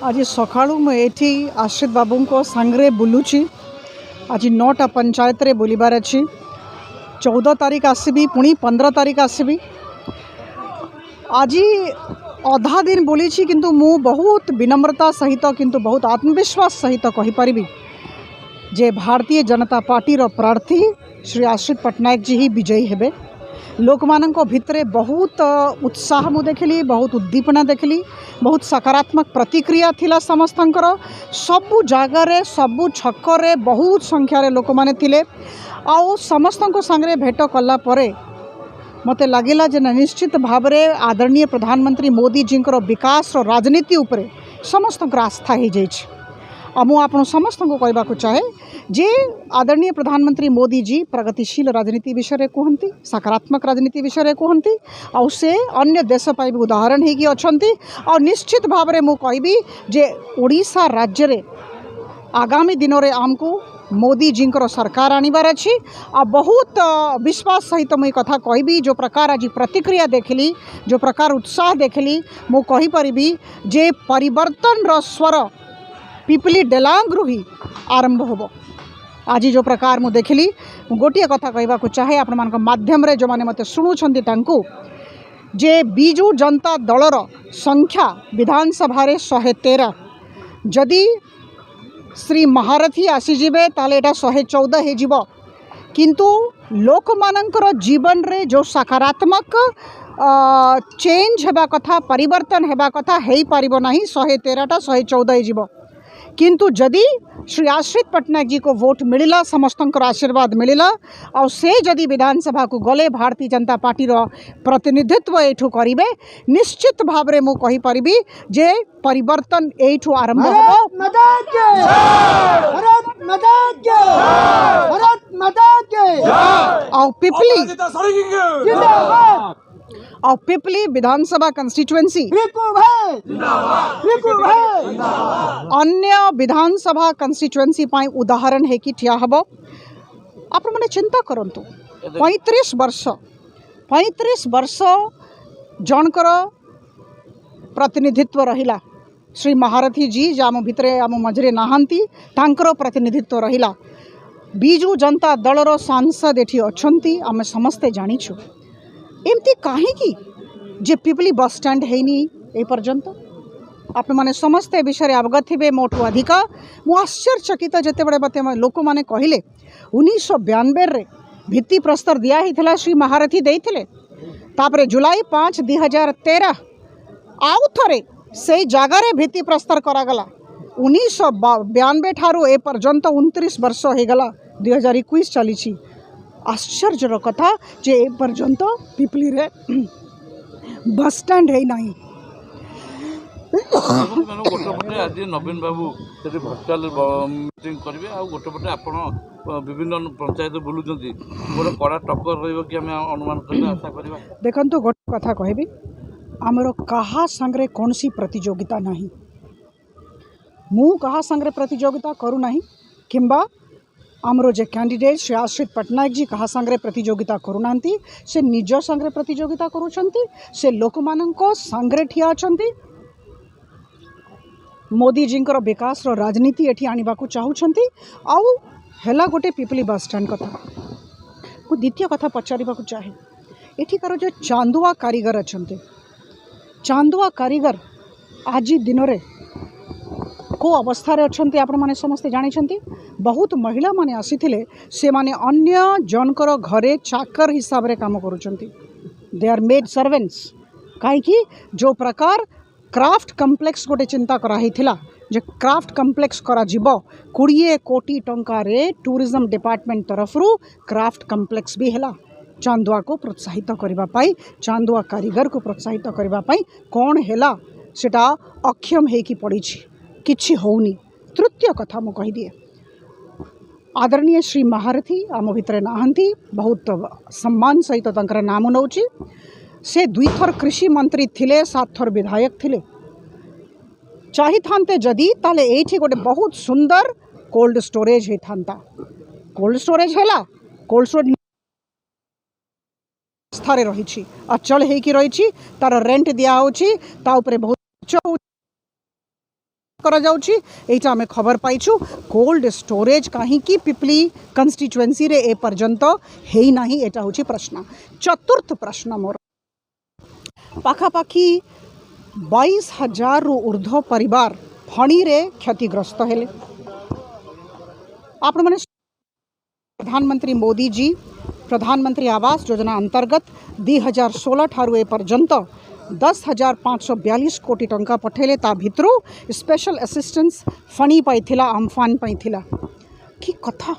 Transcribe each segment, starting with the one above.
आज सकाळू मुझे आश्रित बाबू को सांगे बुलूची। आज 9टा पंचायत रे बुलबार अच्छी। 14 तारीख आसबी पुणी 15 तारीख आसबी। आज अधा दिन बोली किंतु मु बहुत विनम्रता सहित किंतु बहुत आत्मविश्वास सहित कहीपरि जे भारतीय जनता पार्टी रो प्रार्थी श्री आश्रित पट्टनायक जी ही विजयी हेबे। लोक मानक भितरे बहुत उत्साह मु देखली, बहुत उद्दीपना देखली, बहुत सकारात्मक प्रतिक्रिया थिला समस्तंकर। सबु जगार सबु छकरे बहुत संख्यार लोक माने थिले। आउ समस्तंको संगे भेट कला परे मते लगिला जे निश्चित भाव में आदरणीय प्रधानमंत्री मोदी जी विकास रो राजनीति उपरे समस्त आस्था हो जाइए। मु आपण समस्त को कहवा चाहे जे आदरणीय प्रधानमंत्री मोदी जी प्रगतिशील राजनीति विषय कहती, सकारात्मक राजनीति विषय कहती, आउ से अन्य देश भी उदाहरण होगी अच्छी। और निश्चित भाव में मु कहबी जे ओडिशा राज्य रे आगामी दिनों रे आमको मोदी जी सरकार आनिबार अच्छी। आ बहुत विश्वास सहित मुझे कथा कहबी जो प्रकार आज प्रतिक्रिया देखली, जो प्रकार उत्साह देखली, मु कहि परिबी जे परिवर्तन रो स्वर पिपली डेलांगरू ही आरंभ होबो। आज जो प्रकार मु देखली गोटे कथा कहवा चाहे आपण मान माध्यम रे जो माने मते सुनुछंती तांकू जे बिजू जनता दलर संख्या विधानसभा रे 113, जदि श्री महारथी आसीजिबे ताले एटा 114 हे जिवो। किंतु लोक मानकर जीवन रे जो सकारात्मक चेंज हेबा कथा, परिवर्तन हेबा कथा हेई पारिबो नाही। 113टा 114 हे जिवो। किंतु जदि श्री आश्रित पट्टनायक जी को वोट मिलला, समस्तंकर आशीर्वाद मिलला और से जदि विधानसभा को गले भारतीय जनता पार्टी रो प्रतिनिधित्व एठू करिवे, निश्चित भाव में मु कहि परिबी जे परिवर्तन एठू आरंभ होबो। और पिपली विधानसभा कंस्टिट्युएंसी अन्य विधानसभा कंस्टिट्युएंसी पाई उदाहरण है कि ठिया हबो। आपण माने चिंता करंतु 35 वर्ष जनकर प्रतिनिधित्व रहिला। श्री महारथी जी जाम भितरे आम मझरे नाहांती, तांकर प्रतिनिधित्व रहिला। बिजू जनता दलर सांसद एठी अछंती, आमे समस्ते जानिछु। एमती कहीं जे पिपली बस स्टैंड हैनी ए पर्यंत आप माने समस्ते विषय अवगत थे मोठू अधिका। मु आश्चर्यचकित जिते बड़े मत लोक मैंने कहले 1992 रे भित्ति प्रस्तर दिया ही थिला, श्री महारथी देइथिले। तापरे जुलाई 5, 2013 आउ थरे से जगार भित्ति प्रस्तर करागला। 1992 ठारू ए पर्यंत 29 वर्ष हो गला, 2021 चली। आश्चर्यर कथा जे ए पर्यंत पिपली रे बस स्टैंड है नहीं। गोटेपटे आज नवीन बाबू से भर्चुआल मीटिंग करेंगे आ गोटेपटे आप विभिन्न पंचायत बुलूँ गोटे कड़ा टक्कर रही अनुमान आशा करवा। देखो गोटे कथा कहबी, आमर कहा संगे कौन सी प्रतियोगिता नहीं। मु कहा संगे प्रतियोगिता करू नहीं, किंबा आमर जे कैंडिडेट श्री आश्रित पट्टनायक जी कहा संगे प्रतियोगिता करूना, से निज संगे प्रतियोगिता करुछंती, से लोक माननको संगे ठिया अछंती। मोदी जी विकास रो राजनीति एठी आनिबा को चाहुछंती। आउ हेला गोटे पिपली बस स्टैंड कथा। मु द्वितीय कथा पचारिबा को चाहे, एठिकार जो चांदुआ कारीगर अछंती, चांदुआ कारीगर आज दिन रे को अवस्था रे अछंती आपण माने समस्ते जानिछंती। बहुत महिला माने आसीथिले, से माने अन्य जनकर घरे चाकर हिसाब रे काम करूछंती। They are maid servants. काहे कि जो प्रकार क्राफ्ट कम्प्लेक्स गोटे चिंता कराही थिला जे क्राफ्ट कम्प्लेक्स करा जिवो 20 कोटी टंका रे टूरिज्म डिपार्टमेंट तरफरु क्राफ्ट कम्प्लेक्स भी हैला। चांदुआ को प्रोत्साहित करबा पाई, चांदुआ कारीगर को प्रोत्साहित करबा पाई कौन हैला सेटा अक्षम है कि पड़ी किछि होउनी। तृतीय कथा मु कहि दिए, आदरणीय श्री महारथी आम भितर नाहंती, बहुत सम्मान सहित तंकर नाम नौची। से 2 थर कृषि मंत्री थिले, 7 थर विधायक थिले। चाही थांते जदि ताले एठी गोटे बहुत सुंदर कोल्ड स्टोरेज हे थांता। कोल्ड स्टोरेज हैला, कोल्ड स्टोरेज स्थारे रही अचल है कि रही, तार रेंट दिया होची, ता उपरे बहुत करा जाउची एटा आमे खबर पाइछु कोल्ड स्टोरेज कहीं पिपली कंस्टिट्युएंसी रे ए पर्यंत हेई नाही एटा होची प्रश्न। चतुर्थ प्रश्न मोर पाखापाखी 22,000 रु ऊर्ध्व परिवार फणी रे क्षतिग्रस्त हेले। आपण माने प्रधानमंत्री मोदी जी प्रधानमंत्री आवास योजना अंतर्गत 2016 ठारू ए पर्यंत 10,542 कोटी टंका पठेले ता भितरु स्पेशल असिस्टेंस फणी पाइथिला अम्फान पाइथिला कि कथा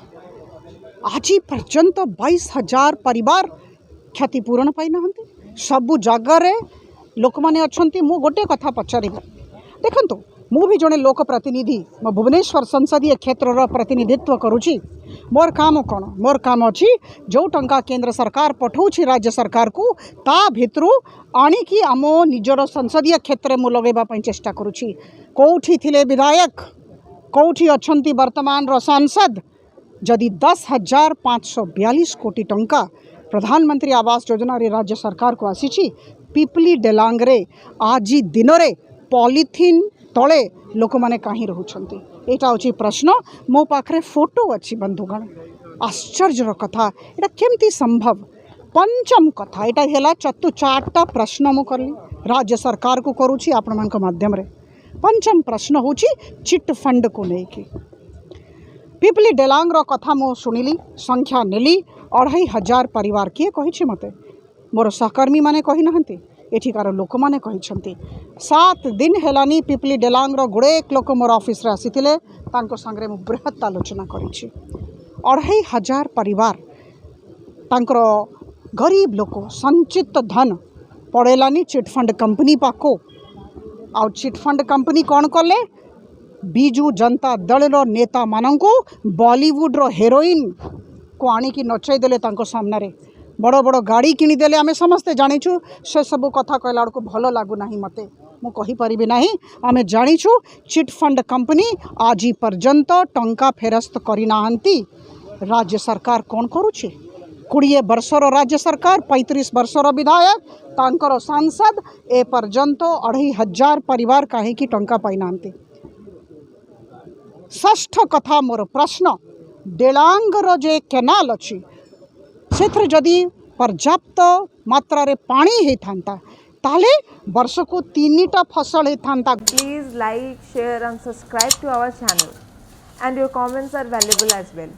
आज पर्यंत 22,000 परिवार क्षतिपूरण पाई नाहंती। सबु जगार लोक मैंने अच्छा मु गोटे कथा पचारि देखु मु भी जड़े लोक प्रतिनिधि मो भुवनेश्वर संसदीय क्षेत्र प्रतिनिधित्व करुच्ची। मोर काम कौन मोर काम अच्छी जो टंका केंद्र सरकार पठाऊँ राज्य सरकार को ता भितरु आणिकी आम निजर संसदीय क्षेत्र में लगेगा चेष्टा करुच्ची। कौठी थिले विधायक कौठी अच्छी वर्तमान सांसद जदि 10,542 कोटी टंका प्रधानमंत्री आवास योजना रे राज्य सरकार को आसी पिपली डेलांग रे आज दिन रे पॉलिथिन तले लोक माने कहीं रोचंती एटा होची प्रश्न। मो पाखरे फोटो अच्छी बंधुगण आश्चर्यर कथा एटा केमती संभव। पंचम कथा एटा हेला चारटा प्रश्न मु करली राज्य सरकार को करूची आपण मानक माध्यम रे। पंचम प्रश्न होची चिट फंड को लेकी पिपली डेलांग रो कथा मु सुनिली संख्या नेली 2,500 परिवार किए कही मते मोर सहकर्मी माने कही नहंती एठिकार लोक माने कहिसंती। 7 दिन हेलानी पिपली डेलांग रो गुड़ेक लोक मोर ऑफिस रे आसीथिले तांको संगरे मु बृहत आलोचना करिछि। 2,500 परिवार तांकर गरीब लोक संचित धन पड़ेलानी चिटफंड कंपनी पाको आ चिटफंड कंपनी कौन कले बिजू जनता दल रो नेता मानंको बॉलीवुड रो हेरोइन को आनिकी नचाई देले तांको सामने बड़ बड़ गाड़ी किनीदेले आमे समस्ते जानिछु। से सब कथा कहला को भल लागू नाही मते मु कहि परिबे नाही। आमे जानिछु चिटफंड कंपनी आज पर्यंत टंका फेरस्त करि नाहंती। राज्य सरकार कौन करुछि 20 वर्षर राज्य सरकार 35 वर्षर विधायक तांकर सांसद ए पर्यंत 2,500 परिवार काहे कि टंका पाई नाहंती। षष्ठ कथा मोर प्रश्न डेलांगर जे केनाल अच्छी से जदि पर्याप्त मात्रा रे पानी होता ताले वर्ष को 3टा फसल होता। Please like, share and subscribe to our channel and your comments are valuable as well.